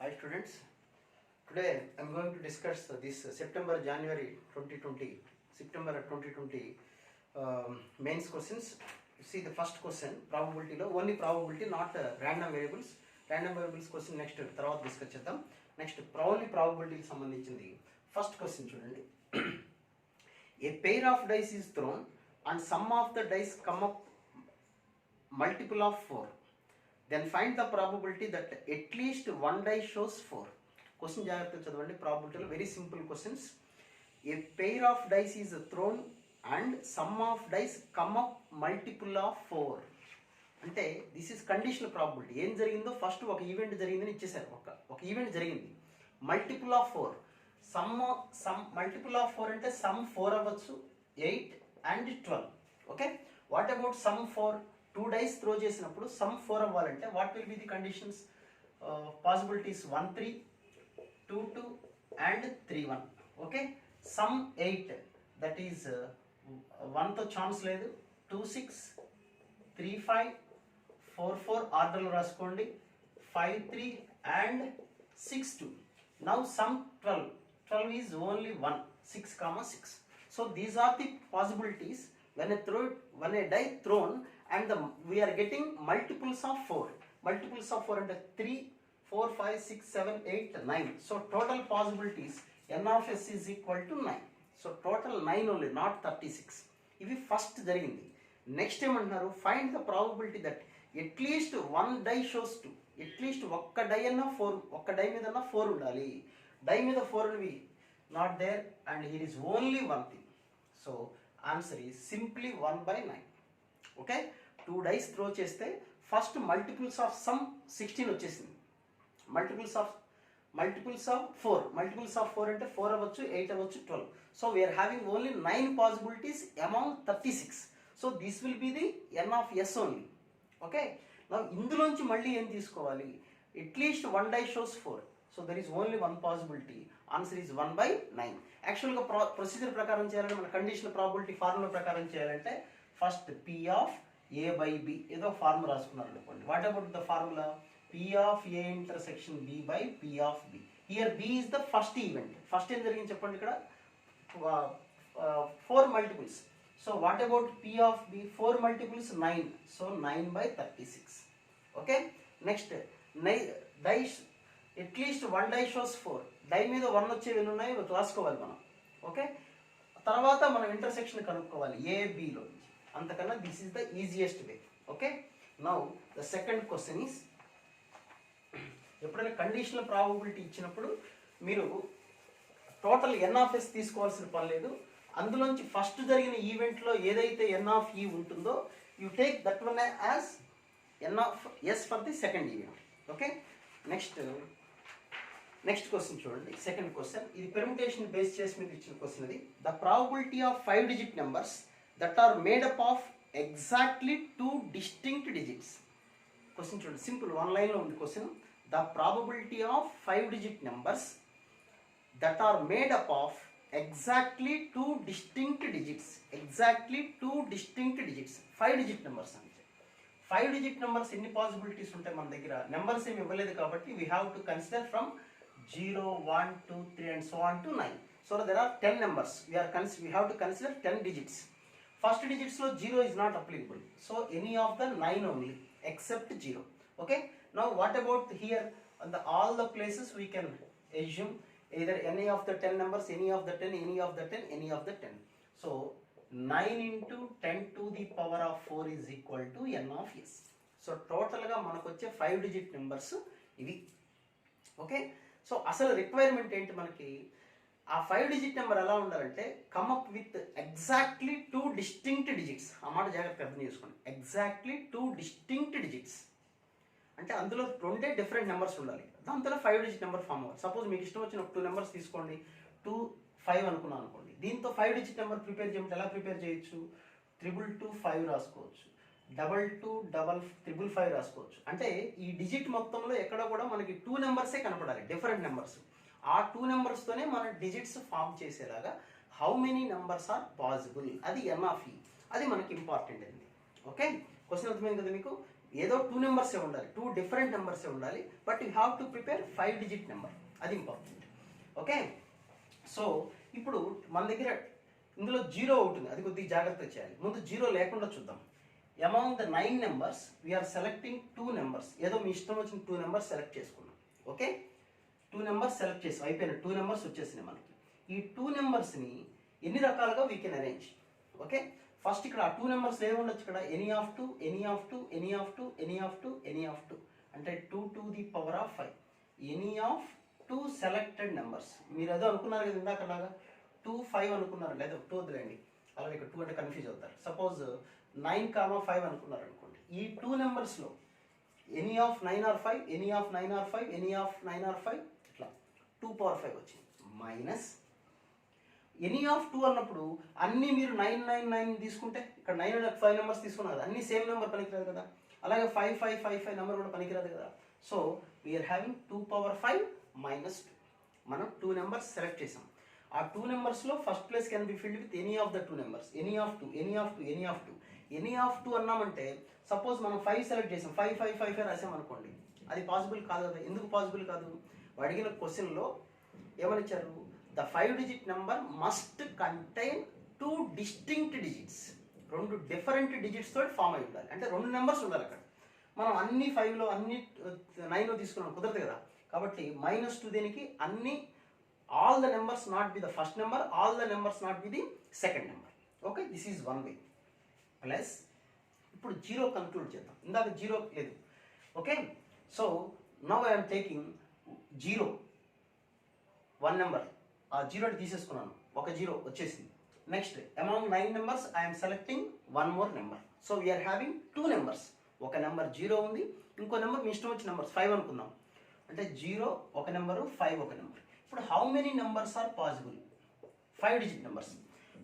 Hi students, today I am going to discuss this September 2020 mains questions. You see the first question, probability lo only probability, not random variables. Random variables question next tarvata discuss cheddam. Next only probability ki sambandhinchindi. First question chudandi. A pair of dice is thrown and sum of the dice come up multiple of 4. Then find the probability that at least one die shows 4. Question జాగ్రత్తగా చదవండి. ప్రాబిలిటీలో very simple questions. A pair of dice is thrown and sum of dice come up multiple of 4 అంటే this is conditional probability. ఏం జరిగిందో first ఒక event జరిగిందని ఇచ్చేసారు. ఒక ఈవెంట్ జరిగింది, multiple of 4. Sum multiple of 4 అంటే సమ్ 4 అవ్వచ్చు, 8 and 12. Okay, what about sum 4? 2 dice throw చేసినప్పుడు సమ్ 4 అవ్వాలంటే what will be the conditions? Possibilities 1 3, 2 2 and 3 1. Okay, sum 8 that is 1 తో ఛాన్స్ లేదు, 2 6, 3 5, 4 4 ఆర్డర్లో రాసుకోండి, 5 3 and 6 2. Now sum 12 is only 1, 6 comma 6. So these are the possibilities when a die thrown and we are getting multiples of 4. Multiples of 4 and 3 4 5 6 7 8 9. So total possibilities n of s is equal to 9. So total 9 only, not 36. ఇవి first జరిగింది. Next ఏమంటున్నారు, find the probability that at least one die shows 2. At least ఒక్క die అన్నా 4, ఒక్క die మీద 4 ఉండాలి. Die మీద 4 ఉన్నవి not there and here is only one thing. So answer is simply 1/9. Okay, 2 dice throw చేస్తే ఫస్ట్ మల్టిపుల్స్ ఆఫ్ సమ్ 16 వచ్చేసింది. Multiples of 4. Multiples of 4 అంటే 4 అవ్వచ్చు, 8 అవ్వచ్చు, 12. So we're having only 9 possibilities among 36. So this will be the N of S only. Okay, ఇందులోంచి మళ్ళీ ఏం తీసుకోవాలి? At least one die shows 4. So there is only one possibility. Answer is 1/9. యాక్చువల్గా procedure ప్రకారం చేయాలంటే, మన కండిషనల్ ప్రాబిలిటీ ఫార్ములా ప్రకారం చేయాలంటే first P of A by B ఏదో ఫార్ములా రాసుకున్నారు అనుకోండి. What about the formula? P of A intersection B by P of B. Here B is the first event. First ఏం జరిగింది చెప్పండి, ఇక్కడ 4 multiples. So what about P of B? 4 multiples 9. So 9/36. Okay, next dice at least one die shows 4. Die మీద 1 వచ్చేవి ఎన్ని ఉన్నాయో రాసుకోవాలి మనం. ఓకే, తర్వాత మనం ఇంటర్సెక్షన్ కనుక్కోవాలి ఏబిలో. అంతకన్నా this is the easiest way. Okay, now the second question is, ఎప్పుడైనా కండిషనల్ ప్రాబబిలిటీ ఇచ్చినప్పుడు మీరు టోటల్ ఎన్ ఆఫ్ ఎస్ తీసుకోవాల్సిన పని లేదు. అందులోంచి ఫస్ట్ జరిగిన ఈవెంట్లో ఏదైతే ఎన్ ఆఫ్ ఈ ఉంటుందో you take that one as N of S for the second event. Okay, next question చూడండి. సెకండ్ క్వశ్చన్, ఇది పెర్ముటేషన్ బేస్ చేసి మీకు ఇచ్చిన క్వశ్చన్. ఇది the probability of 5 digit numbers that are made up of exactly 2 distinct digits. Question చూడండి, simple, 1 లైన్లో ఉంది question. The probability of 5 digit numbers that are made up of exactly 2 distinct digits. Exactly 2 distinct digits. 5 digit numbers అంటే 5 digit numbers ఎన్ని possibilities ఉంటాయి మన దగ్గర? Numbers ఏమి ఇవ్వలేదు కాబట్టి we have to consider from 0 1 2 3 and so on to 9. So there are 10 numbers. We have to consider 10 digits. First digits lo 0 is not applicable. So any of the 9 only except 0. Okay. Now what about here? On all the places we can assume either any of the 10 numbers, any of the 10, any of the 10, any of the 10. So 9 into 10 to the power of 4 is equal to n of s. So total ga manaku వచ్చే 5 digit numbers ఇవి. Okay, so అసలు requirement ఏంటి మనకి? ఆ 5 digit number ఎలా ఉండాలంటే come up with exactly 2 distinct digits. ఆ మాట జాగ్రత్తగా అర్థం చేసుకోండి. ఎగ్జాక్ట్లీ 2 distinct digits అంటే అందులో 2 డిఫరెంట్ నెంబర్స్ ఉండాలి. దాంతో 5 digit నెంబర్ ఫామ్ అవ్వాలి. సపోజ్ మీకు ఇష్టం వచ్చిన 2 నెంబర్స్ తీసుకోండి, 2 5 అనుకున్నాను అనుకోండి. దీంతో 5 digit నెంబర్ ప్రిపేర్ చేయమంటే ఎలా ప్రిపేర్ చేయొచ్చు? 222 రాసుకోవచ్చు, 22 రాసుకోవచ్చు. అంటే ఈ డిజిట్ మొత్తంలో ఎక్కడ కూడా మనకి 2 నెంబర్సే కనపడాలి, డిఫరెంట్ నెంబర్స్. ఆ 2 నెంబర్స్తోనే మన డిజిట్స్ ఫామ్ చేసేలాగా how many numbers are possible, అది ఎన్ ఆఫ్ ఈ. అది మనకి ఇంపార్టెంట్ అండి. ఓకే, క్వశ్చన్ అర్థమైంది కదా మీకు? ఏదో 2 నెంబర్సే ఉండాలి, 2 డిఫరెంట్ నెంబర్సే ఉండాలి, but you have to prepare 5 digit number, అది ఇంపార్టెంట్. ఓకే, సో ఇప్పుడు మన దగ్గర ఇందులో 0 ఉంటుంది, అది కొద్దిగా జాగ్రత్తగా చేయాలి. ముందు 0 లేకుండా చూద్దాం. Among the 9 numbers we're selecting 2 numbers. ఏదో మీ ఇష్టం వచ్చిన 2 నెంబర్స్ సెలెక్ట్ చేసుకున్నాం. ఓకే, 2 నెంబర్స్ సెలెక్ట్ చేసి అయిపోయిన 2 నెంబర్స్ వచ్చేసినాయి మనకి. ఈ 2 నెంబర్స్ని ఎన్ని రకాలుగా we can arrange. Okay, first ఇక్కడ ఆ 2 నెంబర్స్ ఏముండొచ్చు, ఇక్కడ any of 2, any of 2, any of 2, any of 2, any of 2, అంటే 2 to the power of 5, any of 2 selected numbers. మీరు ఏదో అనుకున్నారు కదా ఇందాకలాగా 2, 5 అనుకున్నారు, లేదా 2 వద్దులేండి, అలాగే ఇక్కడ 2 అంటే కన్ఫ్యూజ్ అవుతారు. సపోజ్ 9, 5 అనుకున్నారు అనుకోండి. ఈ 2 నెంబర్స్లో any of 9 or 5, any of 9 or 5, any of 9 or 5, ఇట్లా 2 power 5 వచ్చింది. మైనస్ ఎనీ ఆఫ్ 2 అన్నప్పుడు అన్నీ మీరు 9, 9, 9 తీసుకుంటే ఇక్కడ 9 and 5 నెంబర్స్ తీసుకున్నారు కదా, అన్ని సేమ్ నెంబర్ పనికిరాదు కదా. అలాగే 5, 5, 5, 5 నెంబర్ కూడా పనికిరాదు కదా. So we're having 2 power 5 minus 2. మనం 2 నెంబర్స్ సెలెక్ట్ చేసాం. ఆ 2 నెంబర్స్లో first place can be filled with any of the 2 numbers. Any of 2, any of 2, any of 2, any of 2 అన్నామంటే సపోజ్ మనం 5 సెలెక్ట్ చేసాం, 5, 5, 5, 5 రాసాం అనుకోండి, అది పాసిబుల్ కాదు కదా. ఎందుకు పాసిబుల్ కాదు? అడిగిన క్వశ్చన్లో ఏమని ఇచ్చారు? The 5 digit number must contain 2 distinct digits. 2 different digits తోటి ఫామ్ అయి ఉండాలి, అంటే 2 నెంబర్స్ ఉండాలి అక్కడ. మనం అన్ని 5లో అన్ని 9లో తీసుకున్నాం, కుదరదు కదా. కాబట్టి -2 దేనికి? అన్ని all the numbers not be the first number, all the numbers not be the second number. Okay, this is one way. Plus ఇప్పుడు 0 కన్క్లూడ్ చేద్దాం. ఇందాక 0 లేదు. Okay, so now I'm taking 0, 1 number, ఆ 0 తీసేసుకున్నాను, ఒక 0 వచ్చేసింది. Next among 9 numbers I'm selecting 1 more number. So we're having 2 numbers. ఒక number 0 ఉంది, ఇంకో నెంబర్ మీ ఇష్టం వచ్చిన నెంబర్స్ 5 అనుకుందాం, అంటే 0 ఒక నెంబరు, 5 ఒక నెంబర్. ఇప్పుడు how many numbers are possible? 5 digit numbers.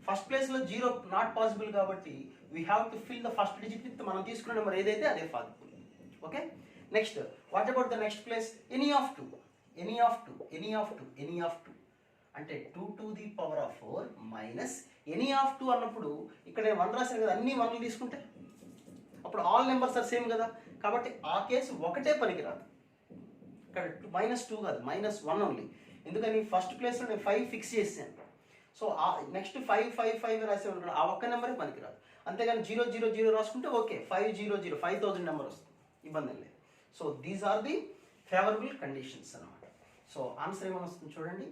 First ప్లేస్లో 0 నాట్ పాసిబుల్ కాబట్టి we have to fill the first digit with మనం తీసుకున్న నెంబర్ ఏదైతే అదే possible. Okay, next what about the next place? Any of 2, any of 2, any of 2, any of 2, అంటే 2 to the power of 4 minus any of 2 అన్నప్పుడు ఇక్కడ నేను 1 రాశాను కదా, అన్ని 1లు తీసుకుంటే అప్పుడు ఆల్ నెంబర్స్ ఆర్ సేమ్ కదా. కాబట్టి ఆ కేసు ఒకటే పనికిరాదు, ఇక్కడ -2 కాదు, -1 ఓన్లీ. ఎందుకని? ఫస్ట్ ప్లేస్లో నేను 5 ఫిక్స్ చేసాను. సో ఆ నెక్స్ట్ 5, 5, 5 రాసే ఉంటాడు, ఆ ఒక్క నెంబరే పనికిరాదు. అంతేగాని 0, 0, 0 రాసుకుంటే ఓకే, 5, 0, 0, 5000 నెంబర్ వస్తుంది, ఇబ్బంది లేదు. So these are the favourable conditions అనమాట. సో ఆన్సర్ ఏమైనా వస్తుంది చూడండి,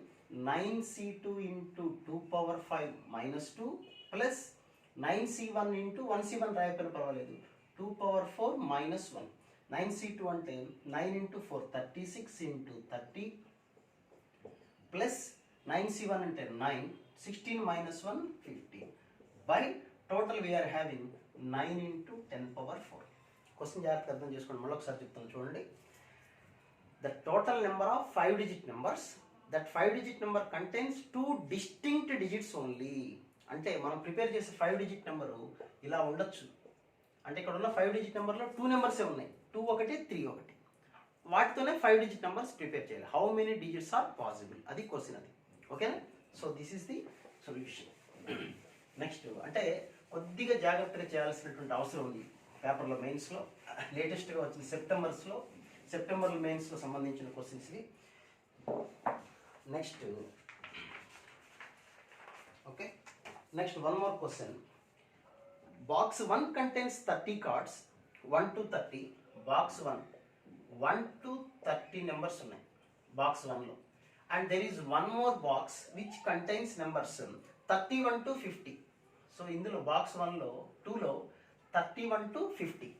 9c2 into 2 power 5 minus 2 plus 9c1 into 1c1 రాయకపోయినా పర్వాలేదు, 2 power 4 minus 1. 9c2 అంటే 9 into 4 36 into 30 ప్లస్ 9c1 అంటే 9, 16 minus 1 15 by total we're having 9 into 10 power 4. Question జాగ్రత్తగా అర్థం చేసుకోండి, మళ్ళీ ఒకసారి చెప్తాను చూడండి. The total number of 5 digit numbers, that 5 digit number contains 2 distinct digits only. అంటే మనం ప్రిపేర్ చేసే 5 digit నెంబరు ఇలా ఉండొచ్చు. అంటే ఇక్కడ ఉన్న 5 digit నెంబర్లో 2 నెంబర్సే ఉన్నాయి, 2 ఒకటి 3 ఒకటి, వాటితోనే 5 digit నెంబర్స్ ప్రిపేర్ చేయాలి. How many digits are possible, అది క్వశ్చన్ అది. ఓకేనా? So this is the solution. Next అంటే కొద్దిగా జాగ్రత్తగా చేయాల్సినటువంటి అవసరం ఉంది పేపర్లో, మెయిన్స్లో లేటెస్ట్గా వచ్చిన సెప్టెంబర్ మెయిన్స్లో సంబంధించిన క్వశ్చన్స్ ఇవి. Next okay, next one more question. Box 1 contains 30 cards, 1 to 30. Box 1 to 30 numbers ఉన్నాయి బాక్స్ 1లో. And there is one more box which contains numbers 31 to 50. So ఇందులో బాక్స్ 1లో 2లో 31 to 50.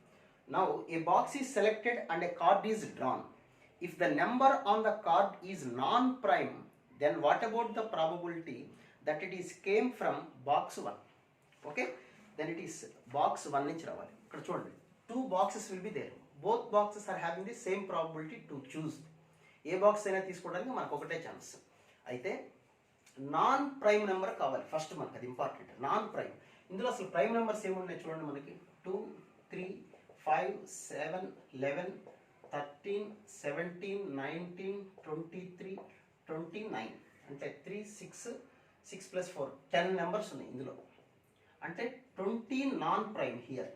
Now a box is selected and a card is drawn. If the number on the card is non-prime, then what about the probability that it is came from box 1? Okay, then it is box 1 నుంచి రావాలి. ఇక్కడ చూడండి, 2 boxes will be there. Both boxes are having the same probability to choose. A box అయినా తీసుకోవడానికి మనకు ఒకటే chance. అయితే non prime number కావాలి ఫస్ట్ మనకు, అది ఇంపార్టెంట్. నాన్ ప్రైమ్, ఇందులో అసలు ప్రైమ్ నెంబర్స్ ఏమున్నాయి చూడండి మనకి, 2, 3, 5, 7, 11, 13, 17, 19, 23, 29, అంటే 3, 6, 6 + 4 10 నెంబర్స్ ఉన్నాయి ఇందులో. అంటే 20 non prime here.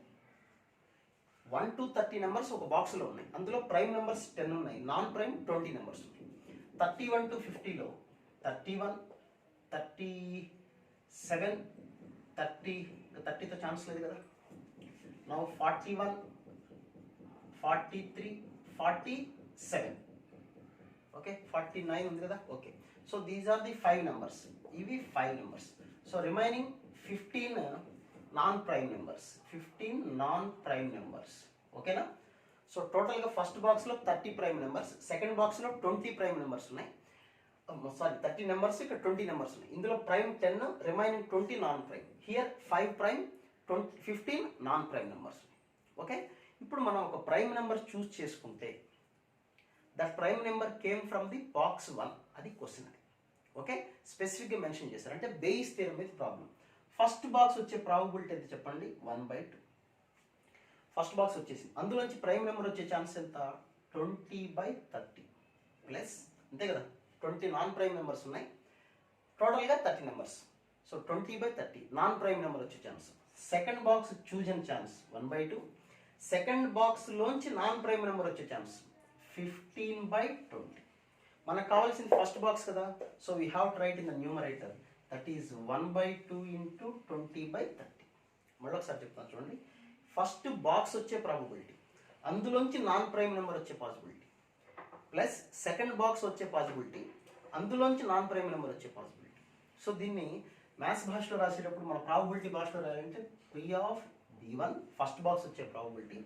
1 to 30 numbers ఒక బాక్స్లో ఉన్నాయి. అందులో ప్రైమ్ నెంబర్స్ 10 ఉన్నాయి, నాన్ ప్రైమ్ 20 నెంబర్స్ ఉన్నాయి. 31 to 50లో 31, 37, 30తో ఛాన్స్ లేదు కదా. నౌ 41, 43, 47, ఓకే, 49 ఉంది కదా. Okay, so these are the 5 numbers. ఇవి 5 numbers. So remaining 15 non prime numbers. 15 non prime numbers. ఓకేనా. సో టోటల్గా ఫస్ట్ బాక్స్లో 30 ప్రైమ్ నెంబర్స్, సెకండ్ బాక్స్లో 20 ప్రైమ్ నెంబర్స్ ఉన్నాయి. సారీ, 30 నెంబర్స్, ఇక్కడ 20 నెంబర్స్ ఉన్నాయి. ఇందులో prime 10, remaining 20 non prime. Here 5 prime, 15 non prime numbers. Okay, ఇప్పుడు మనం ఒక ప్రైమ్ నెంబర్ చూస్ చేసుకుంటే that prime number came from the box 1, అది క్వశ్చన్. అది ఓకే, స్పెసిఫిక్గా మెన్షన్ చేశారు. అంటే Bayes theorem with problem. First box వచ్చే ప్రాబబిలిటీ ఎంత చెప్పండి, 1/2. ఫస్ట్ బాక్స్ వచ్చేసింది. అందులోంచి ప్రైమ్ నెంబర్ వచ్చే ఛాన్స్ ఎంత, 20/30 ప్లస్, అంతే కదా, 20 నాన్ ప్రైమ్ నెంబర్స్ ఉన్నాయి, టోటల్గా 30 numbers. So 20/30 non prime number వచ్చే chance. Second box chosen chance 1/2. Second బాక్స్లోంచి నాన్ ప్రైమ్ నెంబర్ వచ్చే ఛాన్స్ 15/20. మనకు కావాల్సింది ఫస్ట్ బాక్స్ కదా. So we have to write in the numerator, that is 1/2 into 20/30. మళ్ళీ ఒకసారి చెప్తాను చూడండి. ఫస్ట్ బాక్స్ వచ్చే ప్రాబబిలిటీ, అందులోంచి నాన్ ప్రైమ్ నెంబర్ వచ్చే పాసిబిలిటీ, ప్లస్ సెకండ్ బాక్స్ వచ్చే పాసిబిలిటీ, అందులోంచి నాన్ ప్రైమ్ నెంబర్ వచ్చే పాసిబిలిటీ. సో దీన్ని మ్యాథ్స్ భాషలో రాసేటప్పుడు మన ప్రాబబిలిటీ భాషలో రాయాలంటే P of B1 first box వచ్చే probability,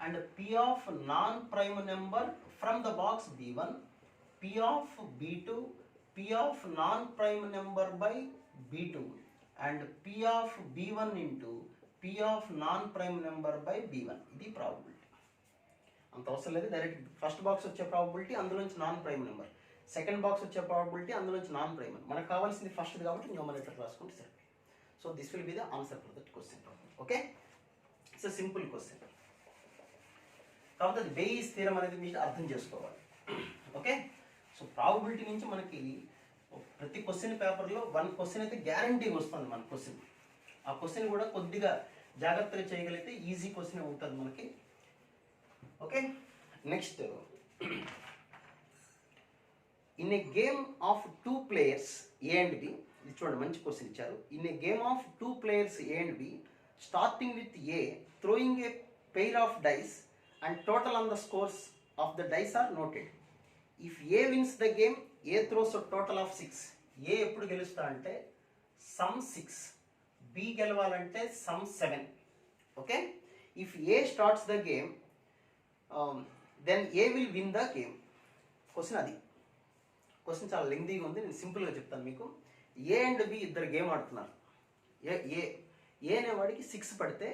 and P of non prime number from the box B1, P of B2, P of non prime number by B2, and P of B1 into P of non prime number by B1. ఇది probability. అంత అవసరం లేదు. Direct first box వచ్చే probability, అందులోంచి non prime number. Second box వచ్చే probability, అందులోంచి non prime. మనకు కావాల్సింది ఫస్ట్ కాబట్టి న్యూమరేటర్ రాసుకుంటే సరే. So this will be the answer for that question. Okay, it's a simple question. కాబట్టి అది బేయిస్ థియరం అనేది మీరు అర్థం చేసుకోవాలి. ఓకే, సో ప్రాబబిలిటీ నుంచి మనకి ప్రతి క్వశ్చన్ పేపర్లో 1 క్వశ్చన్ అయితే గ్యారంటీగా వస్తుంది మన క్వశ్చన్. ఆ క్వశ్చన్ కూడా కొద్దిగా జాగ్రత్తగా చేయగలిగితే ఈజీ క్వశ్చన్ ఉంటుంది మనకి. Okay, next, in a game of 2 players A and B, ఇది చూడండి మంచి క్వశ్చన్ ఇచ్చారు. In a game of 2 players A and B, starting with A, throwing a pair of dice and total on the scores of the dice are noted. If A wins the game, A throws total of 6. A ఎప్పుడు గెలుస్తా అంటే sum 6, B గెలవాలంటే sum 7. Okay, if A starts the game then A will win the game. Question అది. Question చాలా లెంగ్తీగా ఉంది, నేను సింపుల్గా చెప్తాను మీకు. A అండ్ B ఇద్దరు గేమ్ ఆడుతున్నారు. ఏ అనేవాడికి 6 పడితే,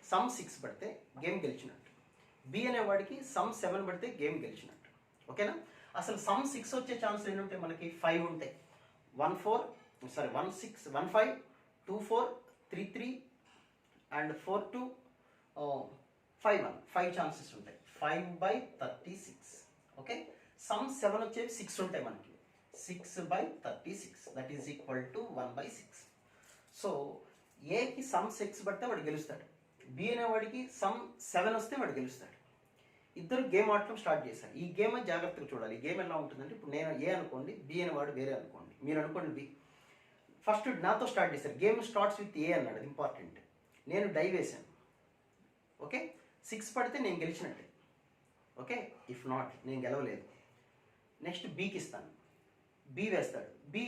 సమ్ 6 పడితే గేమ్ గెలిచినట్టు. B అనేవాడికి సమ్ 7 పడితే గేమ్ గెలిచినట్టు. ఓకేనా. అసలు సమ్ 6 వచ్చే ఛాన్స్ ఎన్ని ఉంటాయి మనకి, 5 ఉంటాయి. 1 6, 1 5, 2 4, 3 3 అండ్ 4 2, 5 1, 5 ఛాన్సెస్ ఉంటాయి. 5/36. ఓకే, సమ్ 7 వచ్చేవి 6 ఉంటాయి మనకి. 6/36 that is equal to 1/6. So ఏకి సమ్ 6 పడితే వాడు గెలుస్తాడు. బి అనేవాడికి సమ్ 7 వస్తే వాడు గెలుస్తాడు. ఇద్దరు గేమ్ ఆడటం స్టార్ట్ చేశారు. ఈ గేమ్ జాగ్రత్తగా చూడాలి. ఈ గేమ్ ఎలా ఉంటుందంటే, ఇప్పుడు నేను ఏ అనుకోండి, బి అనేవాడు వేరే అనుకోండి, మీరు అనుకోండి బి. ఫస్ట్ నాతో స్టార్ట్ చేశారు. గేమ్ స్టార్ట్స్ విత్ ఏ అన్నాడు, అది ఇంపార్టెంట్. నేను డై వేశాను. ఓకే, 6 పడితే నేను గెలిచినట్టే. ఓకే, ఇఫ్ నాట్ నేను గెలవలేదు. నెక్స్ట్ బీకి ఇస్తాను, బి వేస్తాడు. బి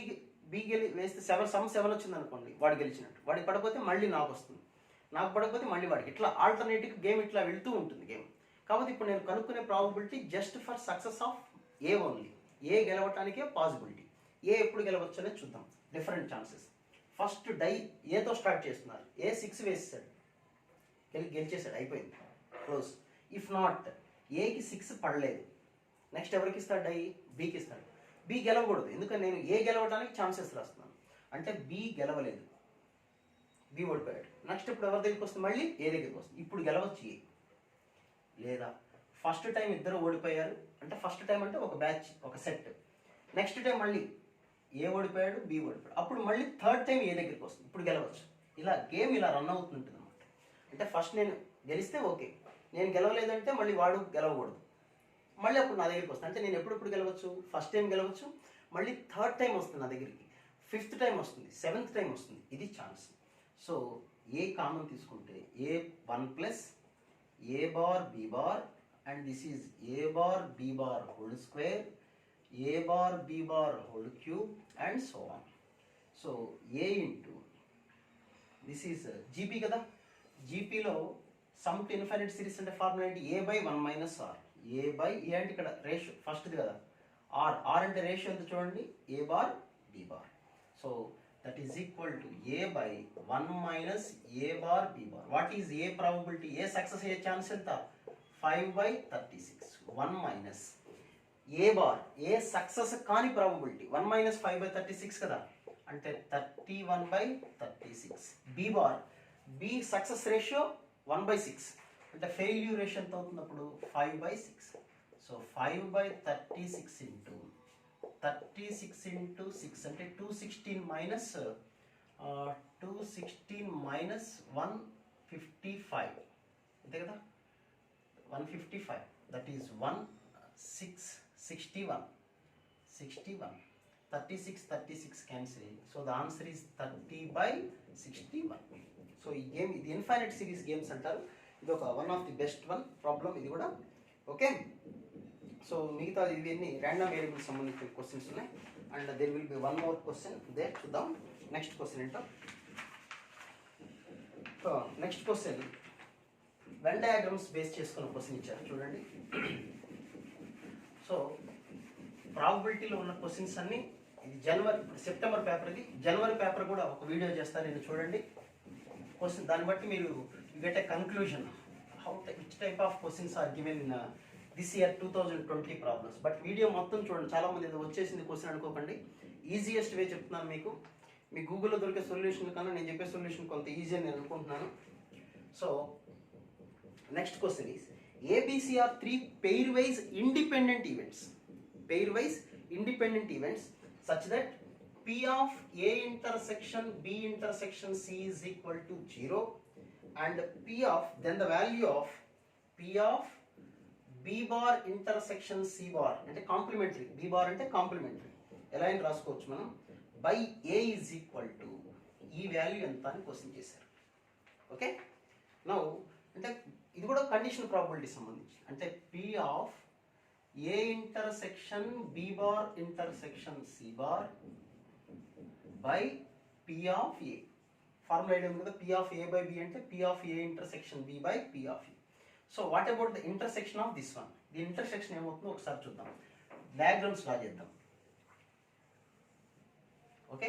వేస్తే 7 సమ్ 7 వచ్చింది అనుకోండి, వాడు గెలిచినట్టు. వాడికి పడకపోతే మళ్ళీ నాకు వస్తుంది, నాకు పడకపోతే మళ్ళీ వాడికి. ఇట్లా ఆల్టర్నేటివ్ గేమ్ ఇట్లా వెళ్తూ ఉంటుంది గేమ్. కాబట్టి ఇప్పుడు నేను కనుక్కునే probability just for success of A only. A గెలవటానికే పాసిబిలిటీ. ఏ ఎప్పుడు గెలవచ్చు అనేది చూద్దాం. Different chances. ఫస్ట్ డై ఏతో స్టార్ట్ చేస్తున్నారు. ఏ 6 వేసేసాడు, గెలిచేసాడు, అయిపోయింది, క్లోజ్. ఇఫ్ నాట్ ఏకి 6 పడలేదు, నెక్స్ట్ ఎవరికి ఇస్తాడు డై, బీకి ఇస్తాడు. బి గెలవకూడదు, ఎందుకంటే నేను ఏ గెలవడానికి ఛాన్సెస్ రాస్తున్నాను. అంటే బి గెలవలేదు, బి ఓడిపోయాడు. నెక్స్ట్ ఇప్పుడు ఎవరి దగ్గరికి వస్తుంది, మళ్ళీ ఏ దగ్గరికి వస్తుంది. ఇప్పుడు గెలవచ్చు ఏ. లేదా ఫస్ట్ టైం ఇద్దరు ఓడిపోయారు అంటే, ఫస్ట్ టైం అంటే ఒక బ్యాచ్, ఒక సెట్. నెక్స్ట్ టైం మళ్ళీ ఏ ఓడిపోయాడు, బి ఓడిపోయాడు. అప్పుడు మళ్ళీ థర్డ్ టైం ఏ దగ్గరికి వస్తుంది, ఇప్పుడు గెలవచ్చు. ఇలా గేమ్ ఇలా రన్ అవుతుంటుంది అనమాట. అంటే ఫస్ట్ నేను గెలిస్తే ఓకే, నేను గెలవలేదంటే మళ్ళీ వాడు గెలవకూడదు, మళ్ళీ అప్పుడు నా దగ్గరికి వస్తుంది. అంటే నేను ఎప్పుడెప్పుడు గెలవచ్చు, ఫస్ట్ టైం గెలవచ్చు, మళ్ళీ థర్డ్ టైం వస్తుంది నా దగ్గరికి, ఫిఫ్త్ టైం వస్తుంది, సెవెంత్ టైం వస్తుంది. ఇది ఛాన్స్. సో ఏ కామన్ తీసుకుంటే A one plus A bar B bar and this is A bar B bar whole square, A bar B bar whole cube and so on. So A into this is GP కదా, జీపీలో sum to infinite series అంటే formula ఏంటి, a by one minus r. A by a అంటే ఇక్కడ ratio ఫస్ట్ది కదా, are, are అంటే ratio ఎంత చూడండి, A bar B bar. So that is equal to a by one minus A bar B bar. What is A probability, A success అయ్యే chance ఎంత, 5/36. 1 మైనస్ ఏ బార్, ఏ సక్సెస్ కాని probability 1 మైనస్ 5/36 కదా, అంటే 31/36. B bar, B success ratio 1/6, అంటే failure ratio ఎంత అవుతున్నప్పుడు 5/6. సో 5/36 ఇంటూ 36 ఇంటూ 6 అంటే 216 మైనస్ 155 అంతే కదా, 155. దట్ ఈస్ 61. 36 cancel. So the answer is 30/61. So ఈ గేమ్ ఇది ఇన్ఫైనైట్ సిరీస్ గేమ్స్ అంటారు. ఇది ఒక one of the best one problem ఇది కూడా. ఓకే, సో మిగతా ఇవన్నీ ర్యాండమ్ వేరియబుల్స్ సంబంధించిన క్వశ్చన్స్ ఉన్నాయి. And there will be one more question there. చూద్దాం నెక్స్ట్ క్వశ్చన్ ఏంటో. Next question Venn diagrams base చేసుకున్న క్వశ్చన్ ఇచ్చారు చూడండి. సో ప్రాబబిలిటీలో ఉన్న క్వశ్చన్స్ అన్ని ఇది సెప్టెంబర్ పేపర్, ఇది జనవరి పేపర్ కూడా ఒక వీడియో చేస్తాను నేను, చూడండి క్వశ్చన్. దాన్ని బట్టి మీరు get a conclusion how which type of questions are given in this year 2020 problems. But video మొత్తం చూడండి, చాలామంది ఏదో వచ్చేసింది క్వశ్చన్ అనుకోకండి. ఈజియెస్ట్ వే చెప్తున్నాను మీకు. మీ గూగుల్లో దొరికే సొల్యూషన్ కన్నా నేను చెప్పే సొల్యూషన్ కొంత ఈజీ అని నేను అనుకుంటున్నాను. So next question is ABC are 3 pairwise independent events such that P of A intersection B intersection C is equal to 0 and P of then the value of P of B bar intersection C bar అంటే complementary, B bar అంటే complementary ఎలా అని రాసుకోవచ్చు మనం, by A is equal to ఈ value ఎంత అని question చేశారు. ఓకే, నౌ అంటే ఇది కూడా కండిషన్ ప్రాబబిలిటీ సంబంధించి, అంటే P of A intersection B bar intersection C bar by P of A. Formula idea ఉంది కదా, P of A by B అంటే P of A intersection B by P of A. So what about the intersection of this one, the intersection ఏమవుతుందో ఒకసారి చూద్దాం, diagrams లా చేద్దాం. Okay,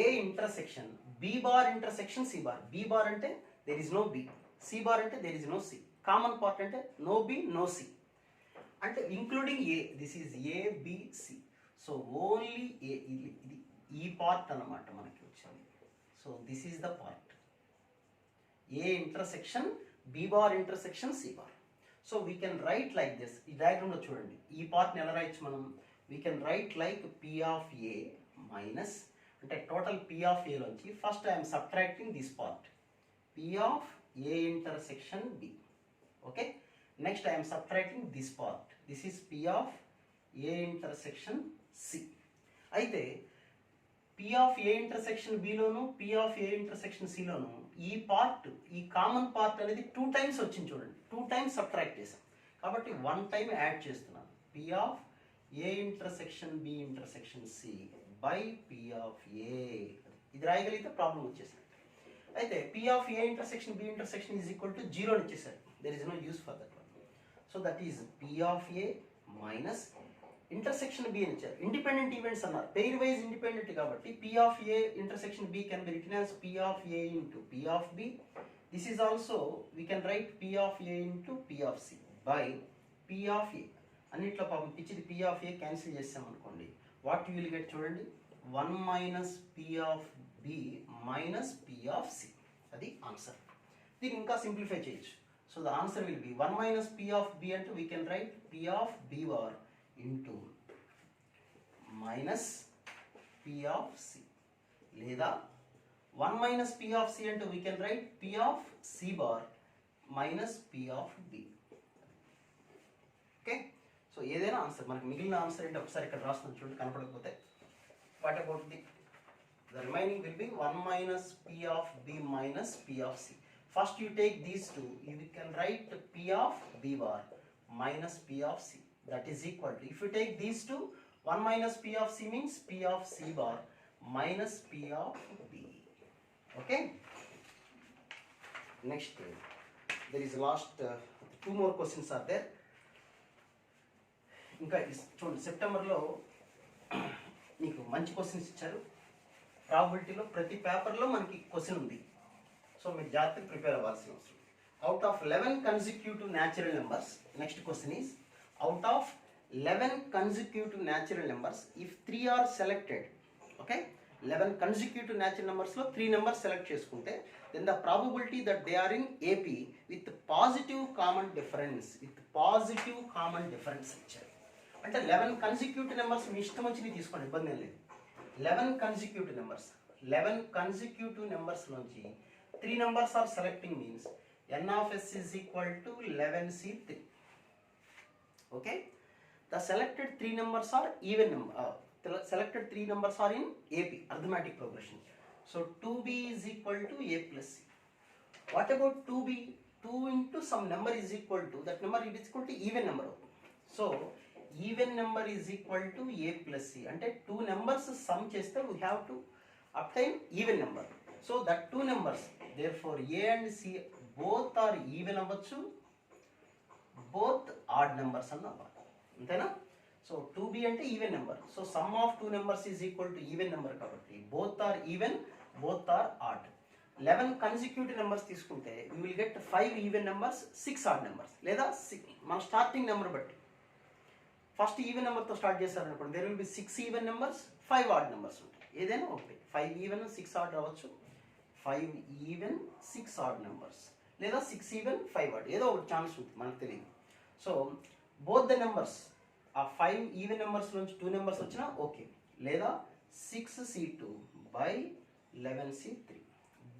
A intersection B bar intersection C bar. B bar అంటే there is no B, C bar అంటే there is no C, common part అంటే no B no C, అంటే including A, this is ABC. So only A, ఇది ఈ part అన్నమాట మనకి వచ్చింది. So this is the part A intersection B bar intersection C bar. So we can write like this. ఈ డయాగ్రామ్లో చూడండి ఈ పార్ట్ని ఎలా రైట్స్ మనం, we can write like P of A minus, అంటే టోటల్ P ఆఫ్ A లోంచి first I'm subtracting this part P of A intersection B. Okay, next I am subtracting this part, this is P of A intersection C. అయితే P of A intersection B loan P of A intersection C లోను ఈ part, ఈ common part అనేది 2 times వచ్చింది చూడండి, 2 times subtract చేసాం కాబట్టి 1 time add చేస్తున్నాను. P of A intersection B intersection C by P of A. ఇది రాయగలిగితే ప్రాబ్లం వచ్చేసింది. అయితే P of A intersection B intersection is equal to 0 అని ఇచ్చేసారు, there is no use for that one. So that is P of A minus intersection B అని ఇచ్చారు. Independent events అన్నారు, pair wise independent కాబట్టి P of A intersection B can be written as P of A into P of B. This is also we can write P of A into P of C by P of A. అన్నిట్లో పాపం ఇచ్చింది P of A cancel చేసాం అనుకోండి, what you will get చూడండి, 1 minus P of B minus P of C. అది answer. దీన్ని ఇంకా simplify చేయొచ్చు. So the answer will be 1 minus P of B అంటే we can write P of B bar into minus P of C, లేదా 1 minus P of C అంటే we can write P of C bar minus P of B. Okay, so ఏదైనా answer మనకి మిగిలిన answer ఏంటి ఒకసారి ఇక్కడ రాస్తున్నాను చూడండి కనపడకపోతే. What about the remaining will be 1 minus P of B minus P of C. First you take these two, you can write P of B bar minus P of C, that is equal to, if you take these two, 1 minus P of C means P of C bar minus P of B. Okay, next there is last 2 more questions are there. ఇంకా చూడండి సెప్టెంబర్లో మీకు మంచి questions ఇచ్చారు. ప్రాబిలిటీలో ప్రతి పేపర్లో మనకి question ఉంది, సో మీరు జాగ్రత్తగా ప్రిపేర్ అవ్వాల్సిన అవసరం. Out of 11 consecutive natural numbers, next question is out of 11 consecutive natural numbers if 3 are selected, okay 11 consecutive natural numbers లో 3 numbers సెలెక్ట్ చేసుకుంటే then the probability that they are in AP with positive common difference, ఇచ్చారు. అంటే 11 consecutive numbers మీ ఇష్టం వచ్చినవి తీసుకోండి, ఇబ్బంది ఏం లేదు. 11 consecutive numbers నుంచి 3 numbers are selecting means n of s is equal to 11c3. Okay, the selected 3 numbers are even number, selected 3 numbers are in AP, arithmetic progression. So 2b is equal to a plus c. What about 2b? 2 into some number is equal to, that number is equal to even number. So even number is equal to a plus c. అంటే 2 numbers sum చేస్తే we have to obtain even number. So that 2 numbers, therefore a and c both are even అవ్వచ్చు, both odd numbers అని అవ్వాలి, అంతేనా? So 2b అంటే even number, so some of 2 numbers is equal to even number కాబట్టి both are even, both are odd. 11 consecutive numbers తీసుకుంటే we will get 5 even numbers, 6 odd numbers, లేదా మన starting number బట్టి first even నెంబర్తో start చేశారనుకోండి there will be 6 even numbers, 5 odd numbers ఉంటాయి, ఏదైనా ఒకటి 5 ఈవెన్ 6 odd రావచ్చు, 5 ఈవెన్ 6 odd numbers, లేదా 6 ఈవెన్ 5 odd, ఏదో ఒక ఛాన్స్ ఉంటుంది, మనకు తెలియదు. సో బోత్ ద నెంబర్స్ ఆ 5 ఈవెన్ నెంబర్స్ నుంచి 2 నెంబర్స్ వచ్చినా ఓకే, లేదా 6c2 by 11c3,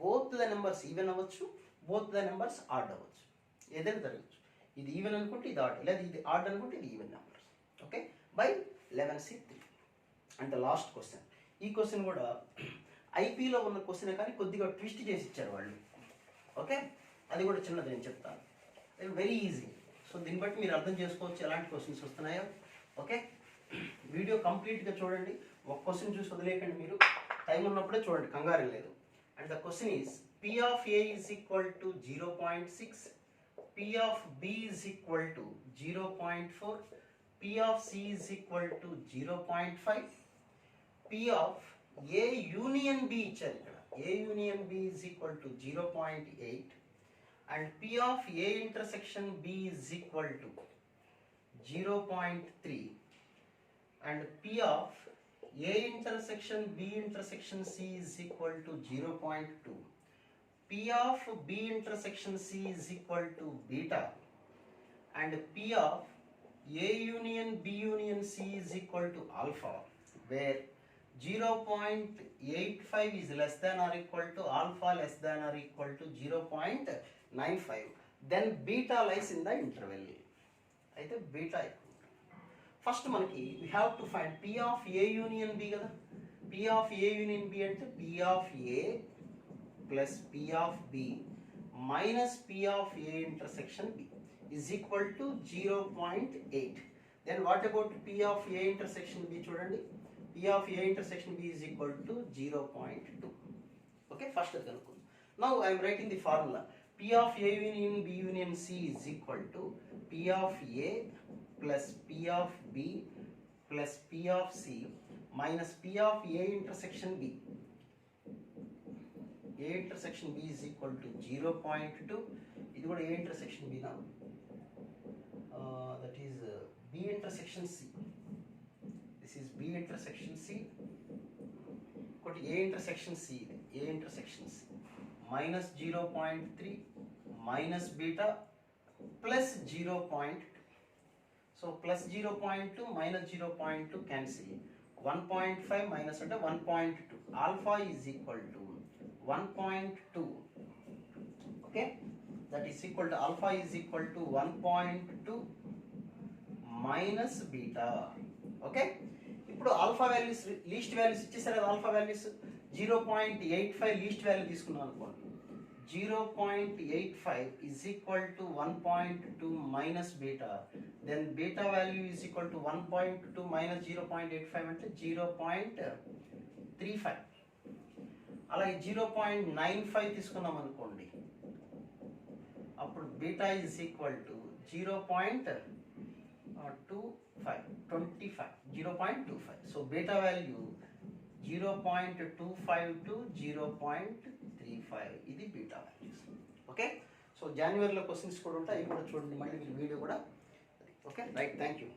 both the numbers even అవ్వచ్చు, బోత్ ద నెంబర్స్ ఆడ్ అవ్వచ్చు, ఏదైనా జరగచ్చు. ఇది ఈవెన్ అనుకుంటే ఇది ఆడ్, లేదా ఇది ఆడ్ అనుకుంటే ఇది even numbers. Okay, by 11c3. And last question, ఈ క్వశ్చన్ కూడా ఐపీలో ఉన్న క్వశ్చన్ కానీ కొద్దిగా ట్విస్ట్ చేసి ఇచ్చారు వాళ్ళు. ఓకే, అది కూడా చిన్నది నేను చెప్తాను, వెరీ ఈజీ. సో దీన్ని బట్టి మీరు అర్థం చేసుకోవచ్చు ఎలాంటి క్వశ్చన్స్ వస్తున్నాయో. ఓకే, వీడియో కంప్లీట్గా చూడండి, ఒక క్వశ్చన్ చూసి వదిలేకండి, మీరు టైం ఉన్నప్పుడే చూడండి, కంగారు లేదు. And the question is P of A is equal to 0.6, P of B is equal to 0.4, P of C is equal to 0.5, P of A union B ఇచ్చారు ఇక్కడ, A union B is equal to 0.8, and P of A intersection B is equal to 0.3, and P of A intersection B intersection C is equal to 0.2, P of B intersection C is equal to beta, and P of A union B union C is equal to alpha, where 0.85 is less than or equal to alpha less than or equal to 0.95, then beta lies in the interval. అయితే beta first మనకి we have to find P of A union B కదా. P of A union B అంటే P of A plus P of B minus P of A intersection B is equal to 0.8. Then what about P of A intersection B? చూడండి, P of A intersection B is equal to 0.2. Okay, first అది కనుక్కుందాం. Now I am writing the formula. P of A union B union C is equal to P of A plus P of B plus P of C minus P of A intersection B. A intersection B is equal to 0.2. ఇది కూడా A intersection B now. That is B intersection C. This is B intersection C. Got A intersection C. A intersection C minus 0.3 minus beta plus 0.2. So plus 0.2 minus 0.2 cancel. 1.5 minus 1.2. Alpha is equal to 1.2. Okay. that is equal to alpha is equal to 1.2 minus beta. Okay, ఇప్పుడు alpha values least values ఇచ్చేసారు కదా. Alpha values 0.85 least value తీసుకున్నాం అనుకోండి. 0.85 is equal to 1.2 minus beta, then beta value is equal to 1.2 minus 0.85 అంటే 0.35. అలాగే 0.95 తీసుకున్నాం అనుకోండి, అప్పుడు beta is equal to 0.25. So beta value 0.25 to 0.35, ఇది బీటా వాల్యూస్. ఓకే, సో జనవరిలో క్వశ్చన్స్ కూడా ఉంటాయి, అవి కూడా చూడండి మళ్ళీ మీరు వీడియో కూడా. Okay right, thank you.